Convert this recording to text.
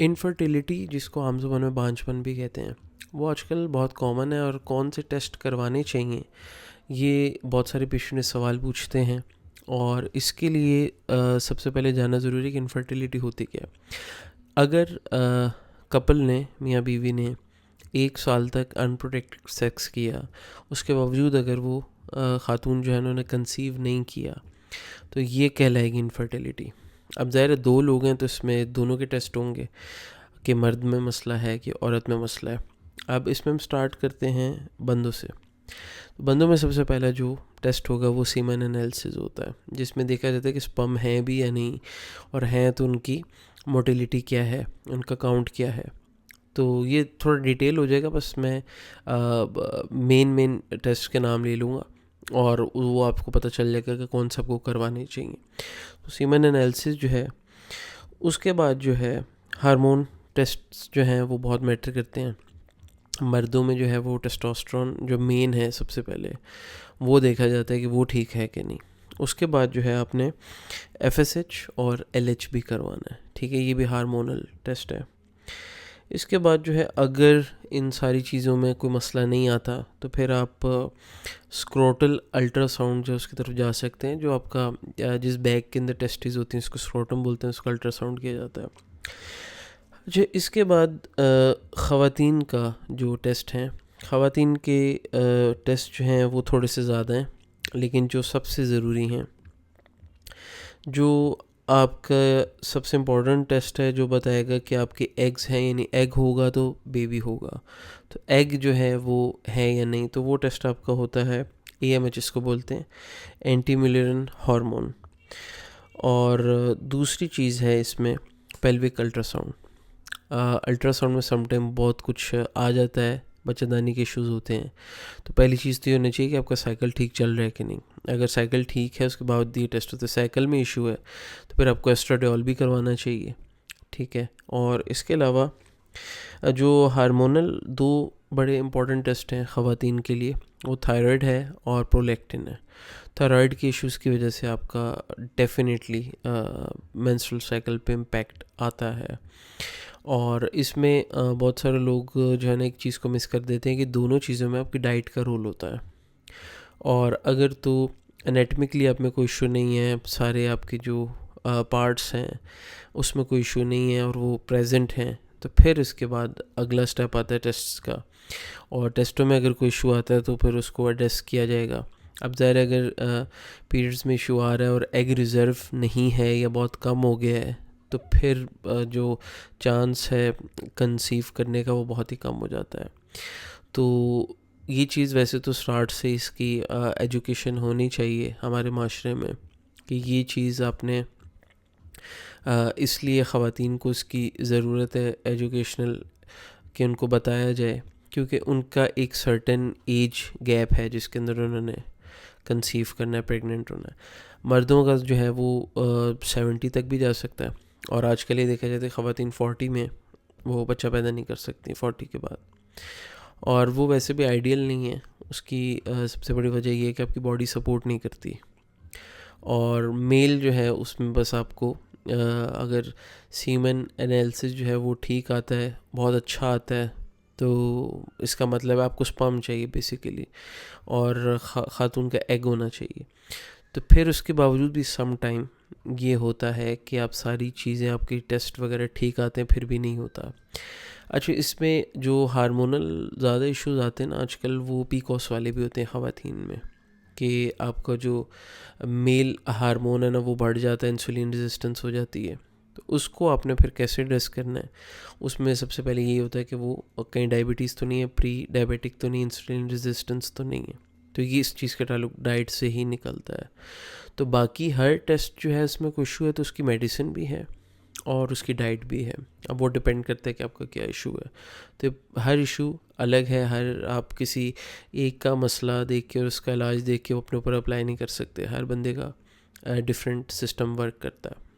Infertility, जिसको आम ज़ुबान में बांझपन भी कहते हैं, वो आजकल बहुत कॉमन है। और कौन से टेस्ट करवाने चाहिए, ये बहुत सारे पेशेंट सवाल पूछते हैं। और इसके लिए सबसे पहले जानना ज़रूरी है कि इनफर्टिलिटी होती क्या है। अगर कपल ने, मियाँ बीवी ने 1 साल तक अनप्रोटेक्टेड सेक्स किया, उसके बावजूद अगर वो ख़ातून जो है उन्होंने कंसीव नहीं किया, तो ये कहलाएगी इनफर्टिलिटी। अब ज़ाहिर है 2 लोग हैं तो इसमें दोनों के टेस्ट होंगे कि मर्द में मसला है कि औरत में मसला है। अब इसमें हम स्टार्ट करते हैं बंदों से। तो बंदों में सबसे पहला जो टेस्ट होगा वो सीमन एनालिसिस होता है, जिसमें देखा जाता है कि स्पर्म है भी या नहीं, और हैं तो उनकी मोटिलिटी क्या है, उनका काउंट क्या है। तो ये थोड़ा डिटेल हो जाएगा, बस मैं मेन टेस्ट के नाम ले लूँगा और वो आपको पता चल जाएगा कि कौन सा आपको करवाने चाहिए। तो सीमन एनालिसिस जो है, उसके बाद जो है हार्मोन टेस्ट जो हैं वो बहुत मैटर करते हैं। मर्दों में जो है वो टेस्टोस्टेरोन जो मेन है, सबसे पहले वो देखा जाता है कि वो ठीक है कि नहीं। उसके बाद जो है आपने FSH और LH भी करवाना है, ठीक है, ये भी हार्मोनल टेस्ट है। इसके बाद जो है अगर इन सारी चीज़ों में कोई मसला नहीं आता तो फिर आप स्क्रोटल अल्ट्रासाउंड जो उसकी तरफ जा सकते हैं, जो आपका जिस बैग के अंदर टेस्टिस होती हैं उसको स्क्रोटम बोलते हैं, उसको अल्ट्रासाउंड किया जाता है। अच्छा, इसके बाद ख़वातीन का जो टेस्ट हैं, ख़वातीन के टेस्ट जो हैं वो थोड़े से ज़्यादा हैं, लेकिन जो सबसे ज़रूरी हैं, जो आपका सबसे इम्पोर्टेंट टेस्ट है जो बताएगा कि आपके एग्स हैं, यानी एग होगा तो बेबी होगा, तो एग जो है वो है या नहीं, तो वो टेस्ट आपका होता है AMH, इसको बोलते हैं एंटी म्यूलरन हार्मोन। और दूसरी चीज़ है इसमें पेल्विक अल्ट्रासाउंड। अल्ट्रासाउंड में समटाइम बहुत कुछ आ जाता है, बच्चेदानी के इश्यूज़ होते हैं। तो पहली चीज़ तो ये होनी चाहिए कि आपका साइकिल ठीक चल रहा है कि नहीं। अगर साइकिल ठीक है उसके बाद ये टेस्ट होते हैं, साइकिल में इशू है तो फिर आपको एस्ट्राडियोल भी करवाना चाहिए, ठीक है। और इसके अलावा जो हार्मोनल 2 बड़े इंपॉर्टेंट टेस्ट हैं ख़वातीन के लिए, वो थायराइड है और प्रोलैक्टिन है। थायराइड के इश्यूज़ की वजह से आपका डेफिनेटली मेंस्ट्रुअल साइकिल पे इम्पैक्ट आता है। और इसमें बहुत सारे लोग जो है ना एक चीज़ को मिस कर देते हैं कि दोनों चीज़ों में आपकी डाइट का रोल होता है। और अगर तो एनेटमिकली आप में कोई इशू नहीं है, सारे आपके जो पार्ट्स हैं उसमें कोई इशू नहीं है और वो प्रेजेंट हैं, तो फिर इसके बाद अगला स्टेप आता है टेस्ट्स का। और टेस्टों में अगर कोई इशू आता है तो फिर उसको एड्रेस किया जाएगा। अब ज़ाहिर है अगर पीरियड्स में इशू आ रहा है और एग रिज़र्व नहीं है या बहुत कम हो गया है, तो फिर जो चांस है कंसीव करने का वो बहुत ही कम हो जाता है। तो ये चीज़ वैसे तो स्टार्ट से इसकी एजुकेशन होनी चाहिए हमारे माशरे में कि ये चीज़ आपने इसलिए ख़वातीन को इसकी ज़रूरत है एजुकेशनल, कि उनको बताया जाए, क्योंकि उनका एक सर्टेन एज गैप है जिसके अंदर उन्होंने कंसीव करना है, प्रेग्नेंट होना है। मर्दों का जो है वो 70 तक भी जा सकता है, और आजकल ये देखा जाता है ख़वातीन 40 में वो बच्चा पैदा नहीं कर सकती 40 के बाद। और वो वैसे भी आइडियल नहीं है। उसकी सबसे बड़ी वजह ये है कि आपकी बॉडी सपोर्ट नहीं करती। और मेल जो है उसमें बस आपको अगर सीमन एनालिसिस जो है वो ठीक आता है, बहुत अच्छा आता है, तो इसका मतलब है आपको स्पर्म चाहिए बेसिकली, और ख़ातून का एग होना चाहिए। तो फिर उसके बावजूद भी सम टाइम ये होता है कि आप सारी चीज़ें, आपकी टेस्ट वगैरह ठीक आते हैं, फिर भी नहीं होता। अच्छा, इसमें जो हार्मोनल ज़्यादा इश्यूज आते हैं ना आजकल, वो पीकॉस वाले भी होते हैं ख़वातीन में, कि आपका जो मेल हार्मोन है ना वो बढ़ जाता है, इंसुलिन रेजिस्टेंस हो जाती है। तो उसको आपने फिर कैसे एड्रेस करना है, उसमें सबसे पहले ये होता है कि वो कहीं डायबिटीज़ तो नहीं है, प्री डायबिटिक तो नहीं, इंसुलिन रेजिस्टेंस तो नहीं है, तो ये इस चीज़ का ताल्लुक डाइट से ही निकलता है। तो बाकी हर टेस्ट जो है इसमें कोई इशू है तो उसकी मेडिसिन भी है और उसकी डाइट भी है। अब वो डिपेंड करता है कि आपका क्या इशू है। तो हर इशू अलग है, हर आप किसी एक का मसला देख के और उसका इलाज देख के वो अपने ऊपर अप्लाई नहीं कर सकते। हर बंदे का डिफरेंट सिस्टम वर्क करता है।